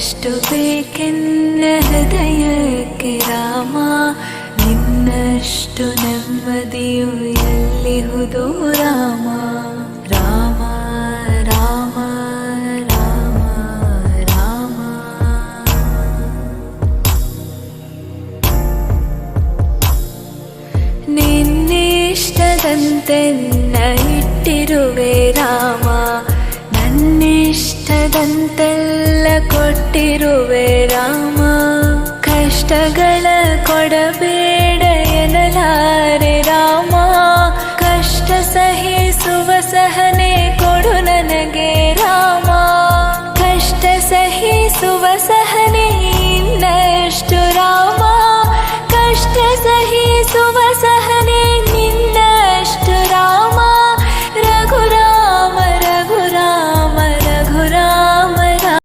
ಇನ್ನಷ್ಟು ಬೇಕೆನ್ನ ಹೃದಯಕ್ಕೆ ರಾಮ, ನಿನ್ನಷ್ಟು ನೆಮ್ಮದಿಯು ಎಲ್ಲಿಹುದು ರಾಮ. ರಾಮ ರಾಮ ರಾಮ ರಾಮ. ನಿನ್ನಿಷ್ಟದಂತೆನ್ನ ಇಟ್ಟಿರುವೆ ರಾಮ, ನನ್ನಿಷ್ಟದಂತೆಲ್ಲ ಕೊಟ್ಟಿರುವೆ ರಾಮ. ಕಷ್ಟಗಳ ಕೊಡಬೇಡ ಎನ್ನಲಾರೆ ರಾಮ, ಕಷ್ಟ ಸಹಿಸುವ ಸಹನೆ ಕೊಡು ನನಗೆ ರಾಮ. ಕಷ್ಟ ಸಹಿಸುವ ಸಹನೆ ಇನ್ನಷ್ಟು ರಾಮ, ಕಷ್ಟ ಸಹಿಸುವ ಸಹನೆ